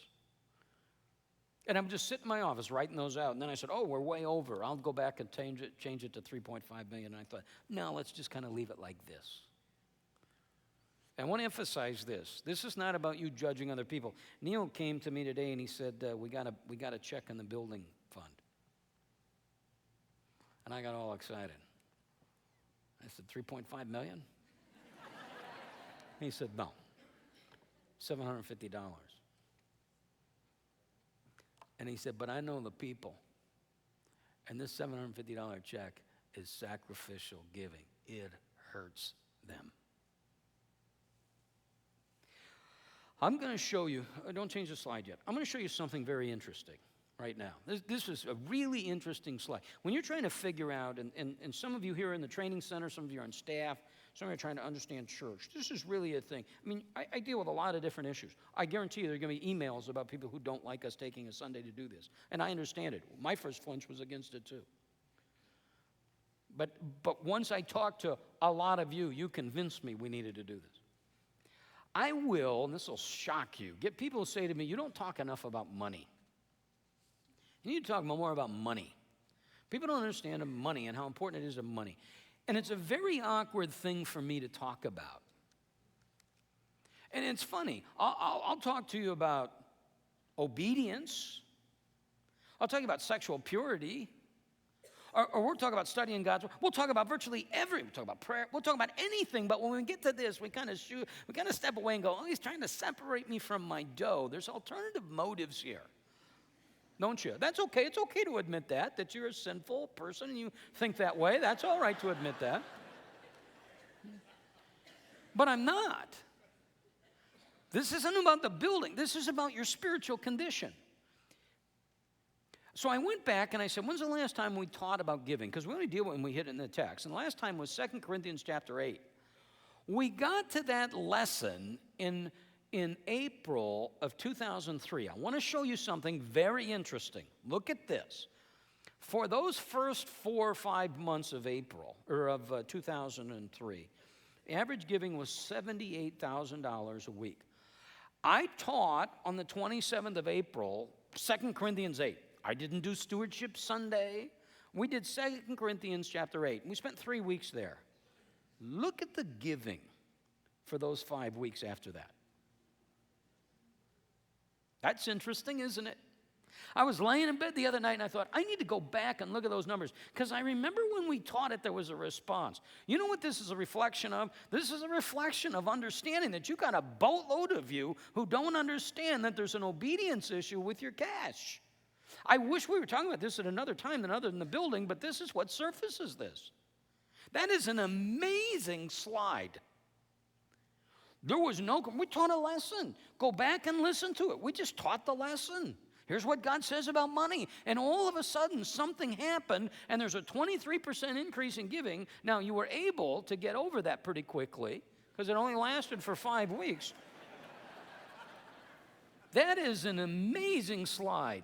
And I'm just sitting in my office writing those out. And then I said, oh, we're way over. I'll go back and change it to $3.5 million. And I thought, no, let's just kind of leave it like this. And I want to emphasize this. This is not about you judging other people. Neil came to me today and he said, we got a check in the building fund. And I got all excited. I said, $3.5 million? He said, no, $750. And he said, but I know the people. And this $750 check is sacrificial giving. It hurts them. I'm going to show you, don't change the slide yet. I'm going to show you something very interesting right now. This is a really interesting slide. When you're trying to figure out, and some of you here in the training center, some of you are on staff, some of you are trying to understand church. This is really a thing. I mean, I deal with a lot of different issues. I guarantee you there are going to be emails about people who don't like us taking a Sunday to do this. And I understand it. My first flinch was against it too. But once I talked to a lot of you, you convinced me we needed to do this. I will, and this will shock you, get people who say to me, you don't talk enough about money. You need to talk more about money. People don't understand money and how important it is to money. And it's a very awkward thing for me to talk about. And it's funny. I'll talk to you about obedience. I'll talk about sexual purity. Or we'll talk about studying God's word. We'll talk about virtually we'll talk about prayer. We'll talk about anything. But when we get to this, we kind of step away and go, oh, he's trying to separate me from my dough. There's alternative motives here. Don't you? That's okay. It's okay to admit that you're a sinful person and you think that way. That's all right to admit that. But I'm not. This isn't about the building. This is about your spiritual condition. So I went back and I said, when's the last time we taught about giving? Because we only deal when we hit it in the text. And the last time was 2 Corinthians chapter 8. We got to that lesson in April of 2003. I want to show you something very interesting. Look at this. For those first 4 or 5 months of April, or of 2003, average giving was $78,000 a week. I taught on the 27th of April, 2 Corinthians 8. I didn't do Stewardship Sunday. We did 2 Corinthians chapter 8. We spent 3 weeks there. Look at the giving for those 5 weeks after that. That's interesting, isn't it? I was laying in bed the other night and I thought, I need to go back and look at those numbers because I remember when we taught it, there was a response. You know what this is a reflection of? This is a reflection of understanding that you got a boatload of you who don't understand that there's an obedience issue with your cash. I wish we were talking about this at another time than other than the building, but this is what surfaces this. That is an amazing slide. We taught a lesson. Go back and listen to it. We just taught the lesson. Here's what God says about money. And all of a sudden, something happened, and there's a 23% increase in giving. Now, you were able to get over that pretty quickly, because it only lasted for 5 weeks. That is an amazing slide.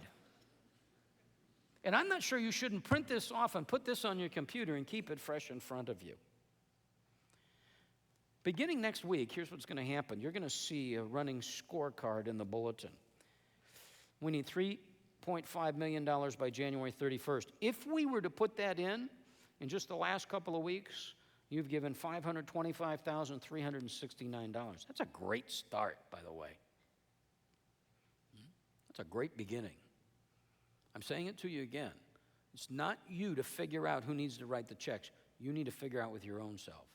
And I'm not sure you shouldn't print this off and put this on your computer and keep it fresh in front of you. Beginning next week, here's what's going to happen. You're going to see a running scorecard in the bulletin. We need $3.5 million by January 31st. If we were to put that in just the last couple of weeks, you've given $525,369. That's a great start, by the way. That's a great beginning. I'm saying it to you again. It's not you to figure out who needs to write the checks. You need to figure out with your own self.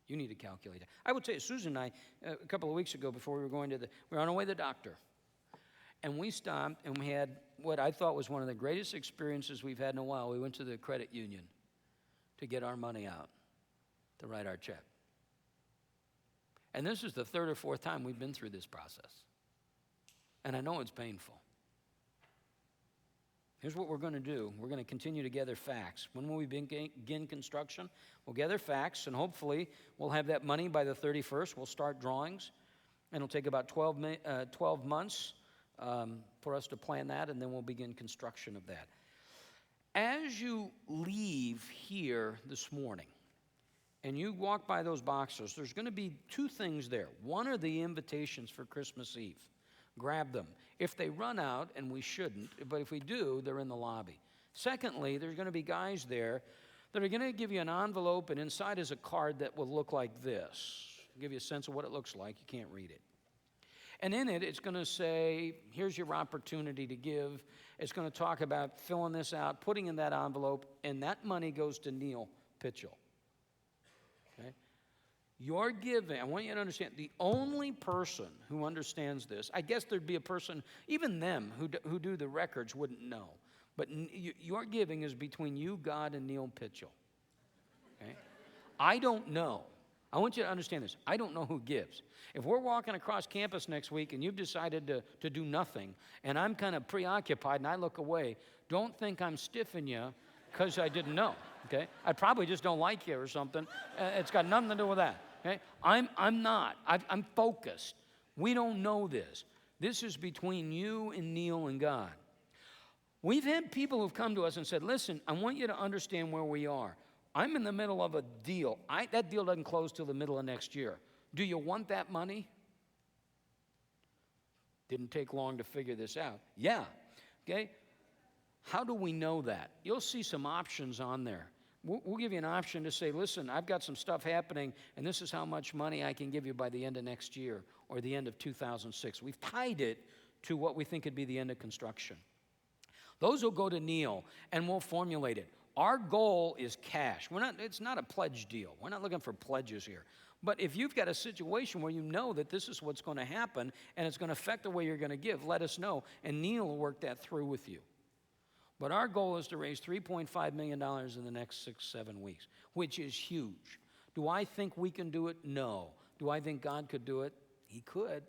You need to calculate it. I would tell you, Susan and I, a couple of weeks ago before we were going to we were on our way to the doctor. And we stopped and we had what I thought was one of the greatest experiences we've had in a while. We went to the credit union to get our money out, to write our check. And this is the third or fourth time we've been through this process. And I know it's painful. Here's what we're going to do. We're going to continue to gather facts. When will we begin construction? We'll gather facts, and hopefully we'll have that money by the 31st. We'll start drawings, and it'll take about 12 months for us to plan that, and then we'll begin construction of that. As you leave here this morning, and you walk by those boxes, there's going to be two things there. One are the invitations for Christmas Eve. Grab them. If they run out, and we shouldn't, but if we do, they're in the lobby. Secondly, there's going to be guys there that are going to give you an envelope, and inside is a card that will look like this. Give you a sense of what it looks like. You can't read it. And in it, it's going to say, here's your opportunity to give. It's going to talk about filling this out, putting in that envelope, and that money goes to Neil Pitchell. Okay? Your giving, I want you to understand, the only person who understands this, I guess there'd be a person, even them who do the records wouldn't know, but your giving is between you, God, and Neil Pitchell. Okay? I don't know. I want you to understand this. I don't know who gives. If we're walking across campus next week and you've decided to do nothing, and I'm kind of preoccupied and I look away, don't think I'm stiffing you because I didn't know. Okay? I probably just don't like you or something. It's got nothing to do with that. Okay? I'm not. I'm focused. We don't know this. This is between you and Neil and God. We've had people who've come to us and said, listen, I want you to understand where we are. I'm in the middle of a deal. That deal doesn't close till the middle of next year. Do you want that money? Didn't take long to figure this out. Yeah. Okay? How do we know that? You'll see some options on there. We'll give you an option to say, listen, I've got some stuff happening, and this is how much money I can give you by the end of next year or the end of 2006. We've tied it to what we think could be the end of construction. Those will go to Neil, and we'll formulate it. Our goal is cash. It's not a pledge deal. We're not looking for pledges here. But if you've got a situation where you know that this is what's going to happen and it's going to affect the way you're going to give, let us know, and Neil will work that through with you. But our goal is to raise $3.5 million in the next 6-7 weeks, which is huge. Do I think we can do it? No. Do I think God could do it? He could.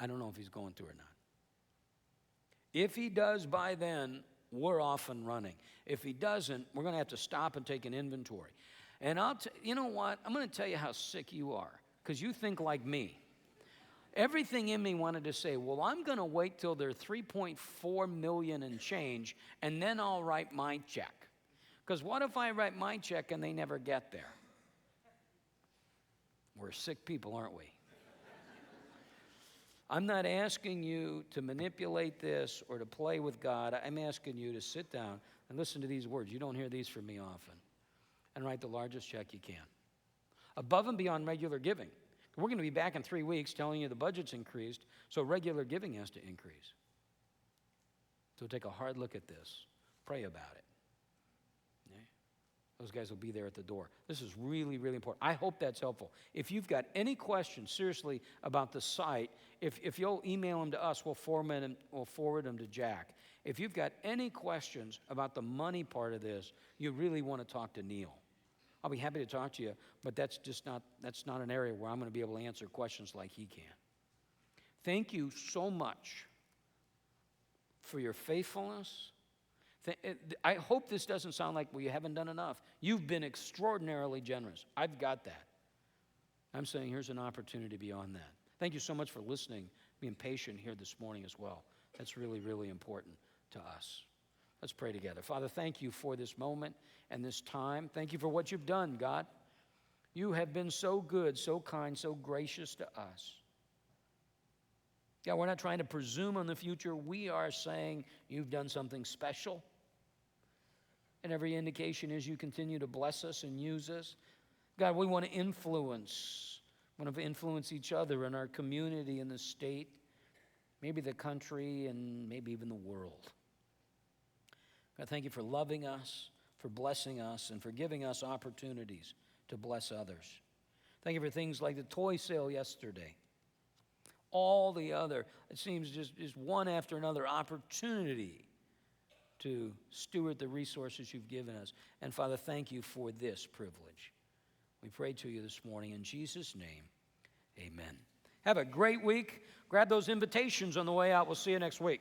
I don't know if he's going to or not. If he does by then, we're off and running. If he doesn't, we're going to have to stop and take an inventory. And you know what? I'm going to tell you how sick you are, because you think like me. Everything in me wanted to say, well, I'm going to wait till they're 3.4 million and change, and then I'll write my check. Because what if I write my check and they never get there? We're sick people, aren't we? I'm not asking you to manipulate this or to play with God. I'm asking you to sit down and listen to these words. You don't hear these from me often. And write the largest check you can. Above and beyond regular giving. We're going to be back in 3 weeks telling you the budget's increased, so regular giving has to increase. So take a hard look at this. Pray about it. Okay? Those guys will be there at the door. This is really, really important. I hope that's helpful. If you've got any questions, seriously, about the site, if you'll email them to us, we'll forward them to Jack. If you've got any questions about the money part of this, you really want to talk to Neil. I'll be happy to talk to you, but that's not an area where I'm going to be able to answer questions like he can. Thank you so much for your faithfulness. I hope this doesn't sound like, well, you haven't done enough. You've been extraordinarily generous. I've got that. I'm saying here's an opportunity beyond that. Thank you so much for listening being patient here this morning as well. That's really, really important to us. Let's pray together. Father, thank you for this moment and this time. Thank you for what you've done, God. You have been so good, so kind, so gracious to us. God, we're not trying to presume on the future. We are saying you've done something special. And every indication is you continue to bless us and use us. God, we want to influence each other in our community, in the state, maybe the country, and maybe even the world. God, thank you for loving us, for blessing us, and for giving us opportunities to bless others. Thank you for things like the toy sale yesterday. All the other, it seems just one after another opportunity to steward the resources you've given us. And Father, thank you for this privilege. We pray to you this morning in Jesus' name, amen. Have a great week. Grab those invitations on the way out. We'll see you next week.